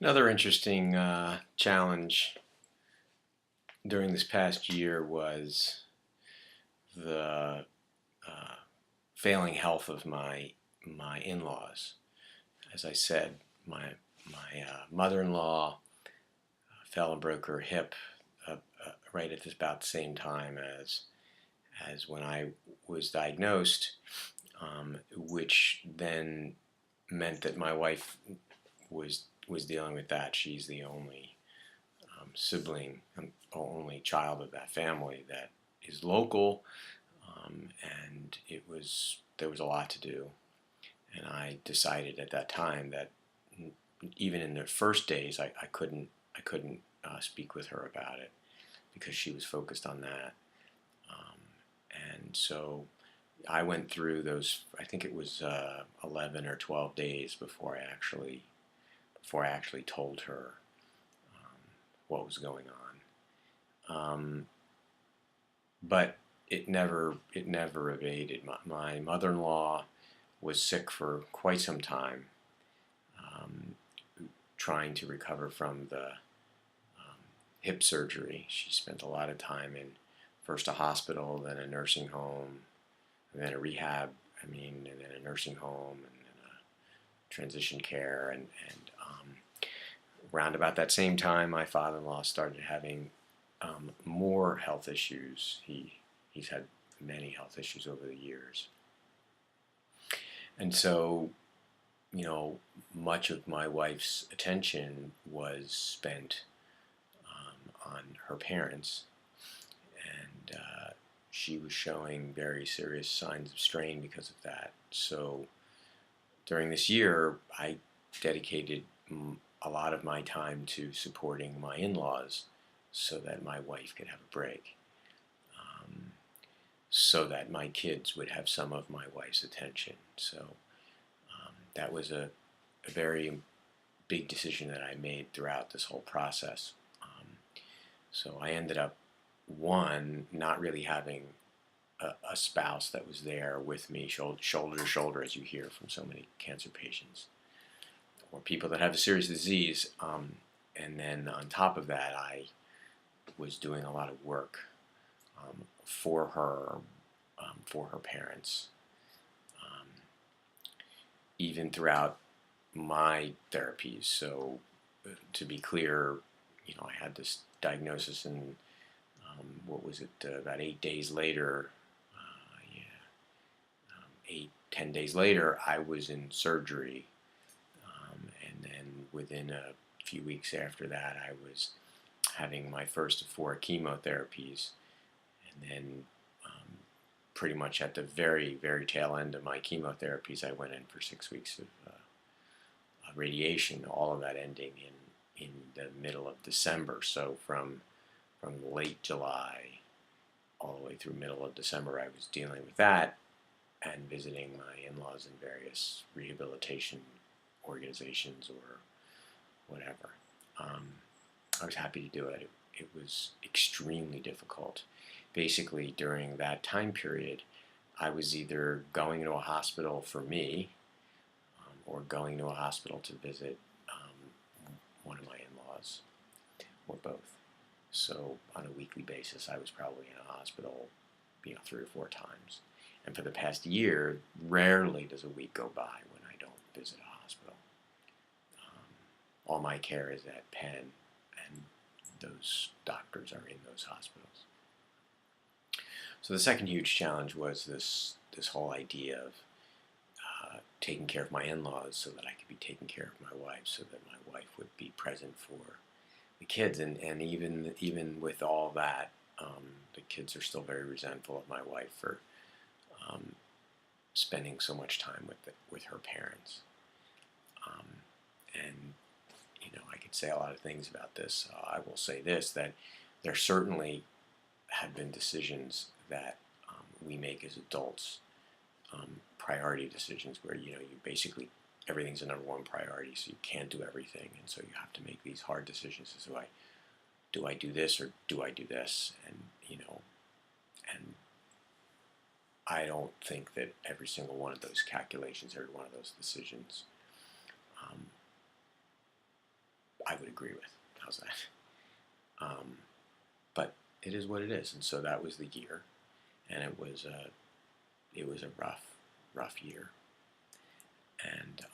Another interesting challenge during this past year was the uh, failing health of my in-laws. As I said, my mother-in-law fell and broke her hip right at about the same time as when I was diagnosed, which then meant that my wife was dealing with that. She's the only sibling, only child of that family that is local, and there was a lot to do. And I decided at that time that even in the first days, I couldn't speak with her about it because she was focused on that. Um, and so I went through those. I think it was 11 or 12 days before I actually told her um, what was going on. But it never evaded. My mother-in-law was sick for quite some time, um, trying to recover from the hip surgery. She spent a lot of time in first a hospital, then a nursing home, and then a rehab. And then a nursing home, and then a transition care, and around about that same time, my father-in-law started having more health issues. He's had many health issues over the years, and so much of my wife's attention was spent on her parents, and she was showing very serious signs of strain because of that. So during this year, I dedicated a lot of my time to supporting my in-laws so that my wife could have a break, um, so that my kids would have some of my wife's attention. So that was a very big decision that I made throughout this whole process. So I ended up, one, not really having a spouse that was there with me, shoulder to shoulder, as you hear from so many cancer patients or people that have a serious disease. And then on top of that, I was doing a lot of work for her parents, um, even throughout my therapies. So to be clear, I had this diagnosis, and what was it? About 8 days later, yeah, 8, 10 days later, I was in surgery, and then within a few weeks after that, I was having my first of 4 chemotherapies, and then pretty much at the very, very tail end of my chemotherapies, I went in for 6 weeks of radiation. All of that ending in the middle of December. So from late July all the way through middle of December, I was dealing with that and visiting my in-laws in various rehabilitation organizations or whatever. Um, I was happy to do it. It was extremely difficult. Basically, during that time period, I was either going to a hospital for me, or going to a hospital to visit one of my in-laws, or both. So on a weekly basis, I was probably in a hospital, 3 or 4 times. And for the past year, rarely does a week go by when I don't visit a hospital. Um, all my care is at Penn, and those doctors are in those hospitals. So the second huge challenge was this whole idea of taking care of my in-laws so that I could be taking care of my wife, so that my wife would be present for the kids. And even with all that, the kids are still very resentful of my wife for um, spending so much time with her parents. Um, and I could say a lot of things about this. I will say this, that there certainly have been decisions that we make as adults, priority decisions, where you basically everything's a number one priority, so you can't do everything, and so you have to make these hard decisions. So do I do this or do I do this? And I don't think that every single one of those calculations, every one of those decisions, um, I would agree with. How's that? But it is what it is, and so that was the year, and it was a rough year, and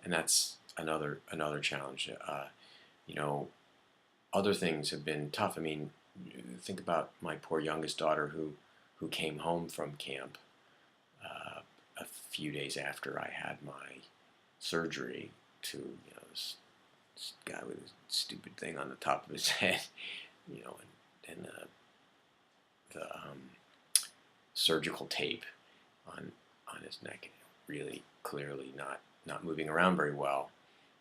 that's another challenge. You know, other things have been tough. I mean, think about my poor youngest daughter who came home from camp a few days after I had my surgery to, this guy with a stupid thing on the top of his head, and the surgical tape on his neck, really clearly not moving around very well,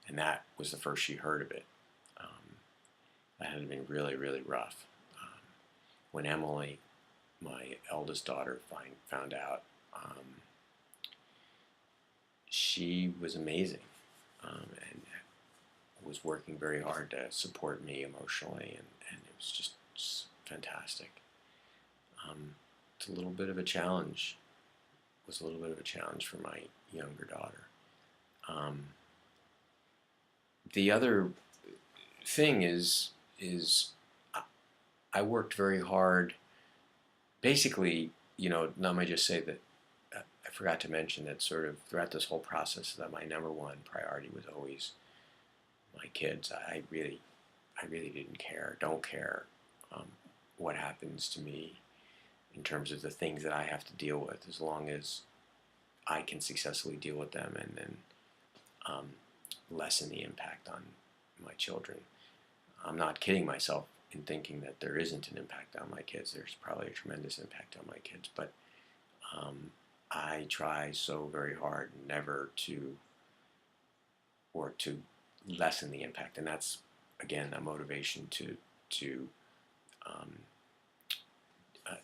and that was the first she heard of it. That had been really, really rough. When Emily, my eldest daughter, found out, she was amazing, and was working very hard to support me emotionally, and it was just fantastic. It's a little bit of a challenge. Was a little bit of a challenge for my younger daughter. The other thing is I worked very hard. Basically, let me just say that I forgot to mention that sort of throughout this whole process that my number one priority was always my kids. I really didn't care, don't care what happens to me in terms of the things that I have to deal with, as long as I can successfully deal with them and then lessen the impact on my children. I'm not kidding myself in thinking that there isn't an impact on my kids. There's probably a tremendous impact on my kids, but I try so very hard never to lessen the impact, and that's again a motivation to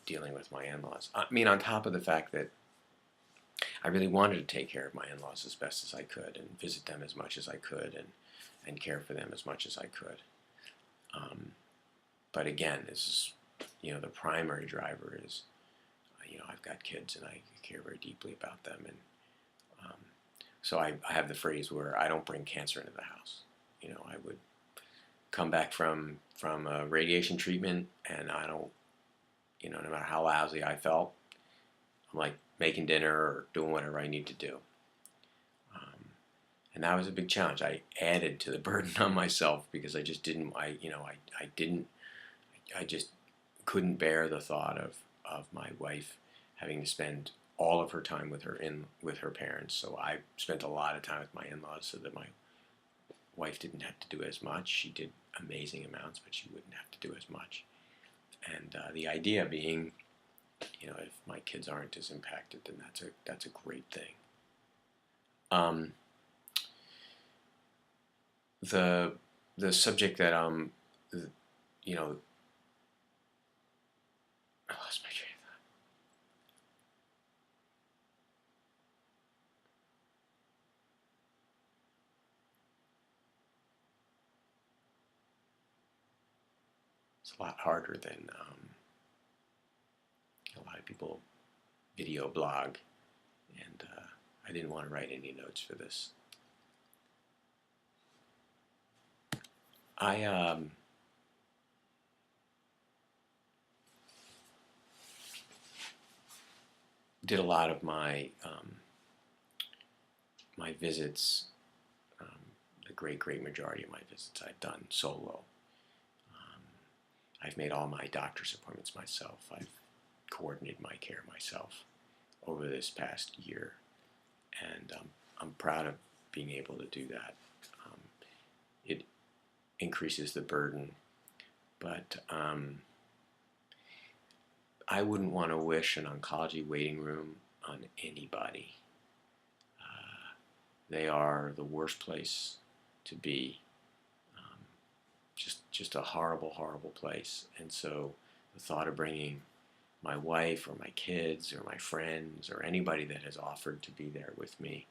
dealing with my in-laws. I mean, on top of the fact that I really wanted to take care of my in-laws as best as I could and visit them as much as I could and care for them as much as I could. But again, this is, the primary driver is, I've got kids and I care very deeply about them. And so I have the phrase where I don't bring cancer into the house. I would come back from a radiation treatment and I don't, no matter how lousy I felt, I'm like making dinner or doing whatever I need to do. And that was a big challenge. I added to the burden on myself because I just didn't, I just couldn't bear the thought of my wife having to spend all of her time with her parents. So I spent a lot of time with my in-laws so that my wife didn't have to do as much. She did amazing amounts, but she wouldn't have to do as much. And the idea being, if my kids aren't as impacted, then that's a great thing. The subject that I lost my train of thought. It's a lot harder than a lot of people video blog, and I didn't want to write any notes for this. I did a lot of my my visits, the great majority of my visits I've done solo. I've made all my doctor's appointments myself. I've coordinated my care myself over this past year, and I'm proud of being able to do that. It increases the burden, but I wouldn't want to wish an oncology waiting room on anybody. They are the worst place to be. Just a horrible place. And so the thought of bringing my wife or my kids or my friends or anybody that has offered to be there with me,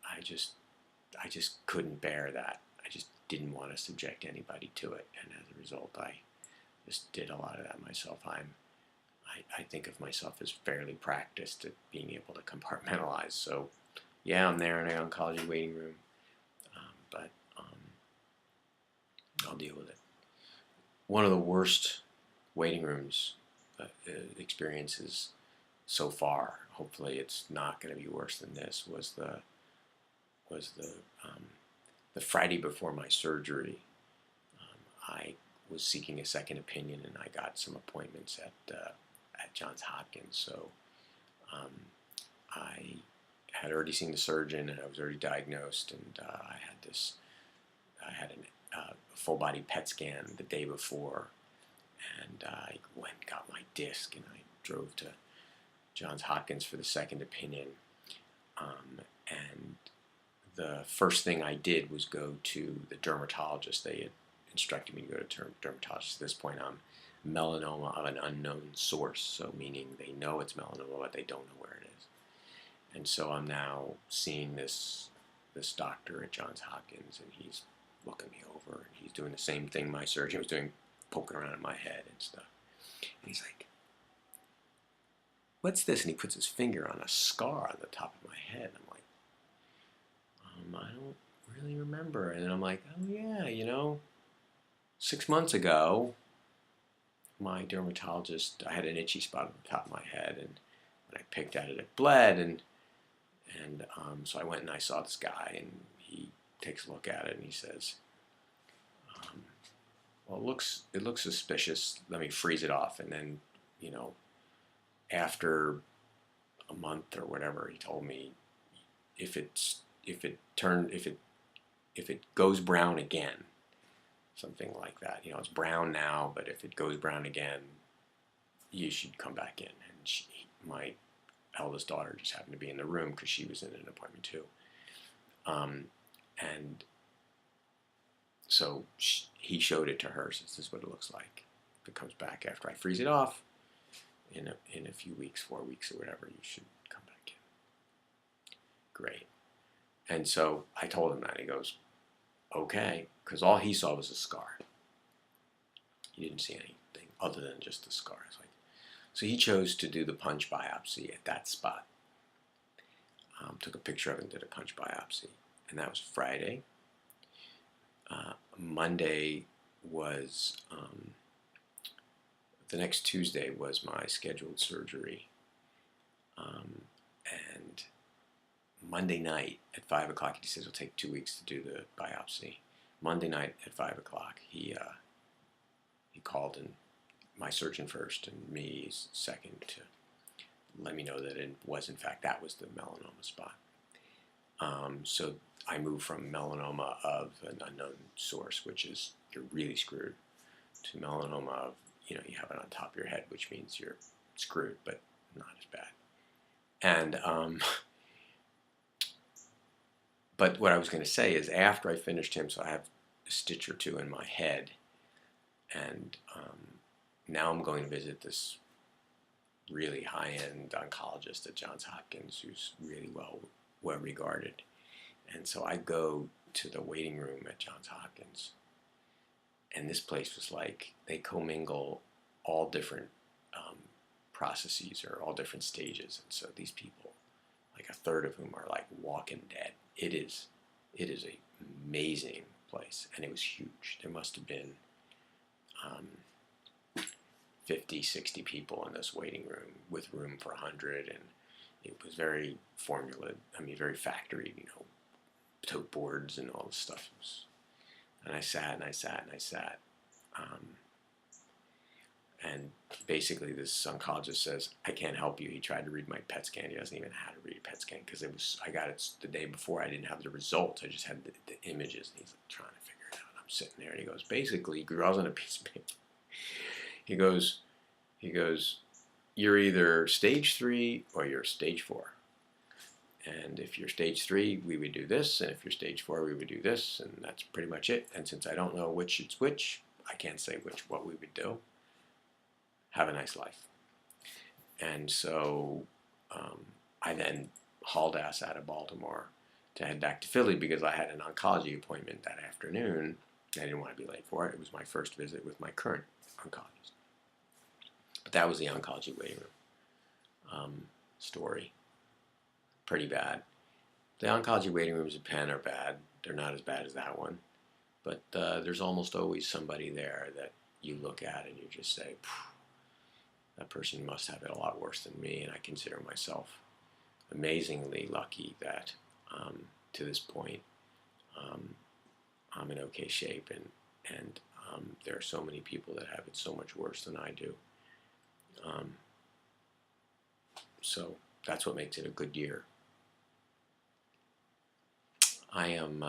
I just couldn't bear that. I just didn't want to subject anybody to it, and as a result, I just did a lot of that myself. I think of myself as fairly practiced at being able to compartmentalize. So, yeah, I'm there in an oncology waiting room. but I'll deal with it. One of the worst waiting rooms experiences so far, hopefully it's not going to be worse than this, was the Friday before my surgery. I was seeking a second opinion, and I got some appointments at Johns Hopkins. So I had already seen the surgeon, and I was already diagnosed, and I had a full body PET scan the day before, and I went and got my disc, and I drove to Johns Hopkins for the second opinion. And the first thing I did was go to the dermatologist. They had instructed me to go to dermatologist. At this point, I'm melanoma of an unknown source, so meaning they know it's melanoma, but they don't know where it is. And so I'm now seeing this doctor at Johns Hopkins, and he's looking me over, and he's doing the same thing my surgeon was doing, poking around in my head and stuff. And he's like, "What's this?" And he puts his finger on a scar on the top of my head. I'm like, I don't really remember. And then I'm like, oh yeah, 6 months ago, my dermatologist, I had an itchy spot on the top of my head, and when I picked at it, it bled, and so I went and I saw this guy, and he takes a look at it, and he says, well, it looks suspicious. Let me freeze it off. And then, after a month or whatever, he told me if it goes brown again, something like that. It's brown now, but if it goes brown again, you should come back in. And my eldest daughter just happened to be in the room because she was in an appointment too. And so he showed it to her. Says, "This is what it looks like. If it comes back after I freeze it off, in a few weeks, 4 weeks or whatever, you should come back in." Great. And so I told him that. He goes, "Okay," because all he saw was a scar. He didn't see anything other than just the scar. So he chose to do the punch biopsy at that spot. Took a picture of it and did a punch biopsy. And that was Friday. Monday was, the next Tuesday was my scheduled surgery. And Monday night at 5 o'clock, he says it'll take 2 weeks to do the biopsy. Monday night at 5 o'clock, he called in my surgeon first and me second to let me know that it was, in fact, that was the melanoma spot. So I moved from melanoma of an unknown source, which is you're really screwed, to melanoma of, you have it on top of your head, which means you're screwed, but not as bad. And but what I was going to say is after I finished him, so I have a stitch or two in my head, and now I'm going to visit this really high-end oncologist at Johns Hopkins who's really well regarded. And so I go to the waiting room at Johns Hopkins, and this place was like they commingle all different processes or all different stages. And so these people, like a third of whom are like walking dead. It is an amazing place, and it was huge. There must have been 50, 60 people in this waiting room with room for 100, and it was very very factory, tote boards and all this stuff. And I sat and I sat and I sat. And basically this oncologist says, "I can't help you." He tried to read my PET scan. He doesn't even know how to read a PET scan because I got it the day before. I didn't have the results. I just had the images. And he's like trying to figure it out. I'm sitting there, and he goes, basically, he draws on a piece of paper. He goes, "You're either stage 3 or you're stage 4. And if you're stage 3, we would do this. And if you're stage 4, we would do this. And that's pretty much it. And since I don't know which it's which, I can't say what we would do. Have a nice life." And so I then hauled ass out of Baltimore to head back to Philly because I had an oncology appointment that afternoon. I didn't want to be late for it. It was my first visit with my current oncologist. But that was the oncology waiting room story. Pretty bad. The oncology waiting rooms in Penn are bad. they're not as bad as that one. But there's almost always somebody there that you look at and you just say, that person must have it a lot worse than me. And I consider myself amazingly lucky that to this point I'm in okay shape, and there are so many people that have it so much worse than I do. So that's what makes it a good year. I am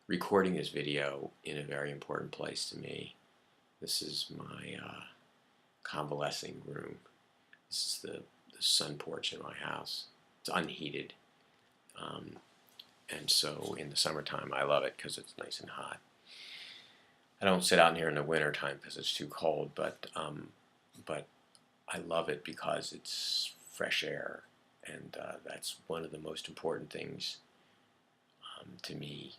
recording this video in a very important place to me. This is my convalescing room. This is the sun porch in my house. It's unheated. And so in the summertime, I love it because it's nice and hot. I don't sit out in here in the wintertime because it's too cold, but I love it because it's fresh air, and that's one of the most important things to me,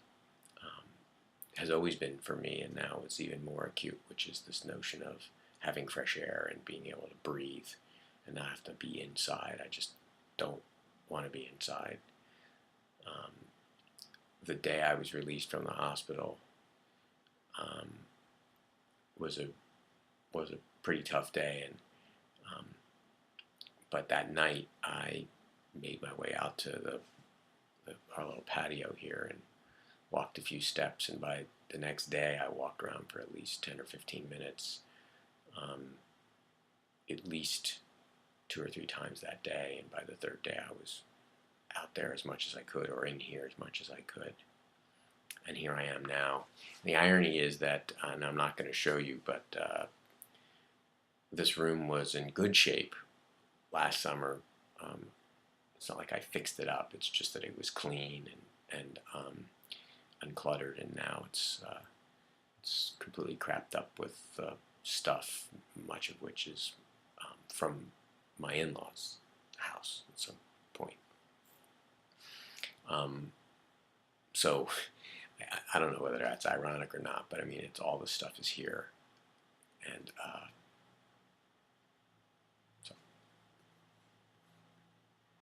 has always been for me, and now it's even more acute, which is this notion of having fresh air and being able to breathe and not have to be inside. I just don't want to be inside. The day I was released from the hospital was a pretty tough day, and but that night I made my way out to our little patio here and walked a few steps, and by the next day I walked around for at least 10 or 15 minutes, at least 2 or 3 times that day, and by the third day I was out there as much as I could, or in here as much as I could. And here I am now. The irony is that, and I'm not going to show you, but this room was in good shape last summer. It's not like I fixed it up. It's just that it was clean and uncluttered, and now it's completely crapped up with stuff, much of which is from my in-laws' house at some point. So I don't know whether that's ironic or not, but I mean, it's all this stuff is here, and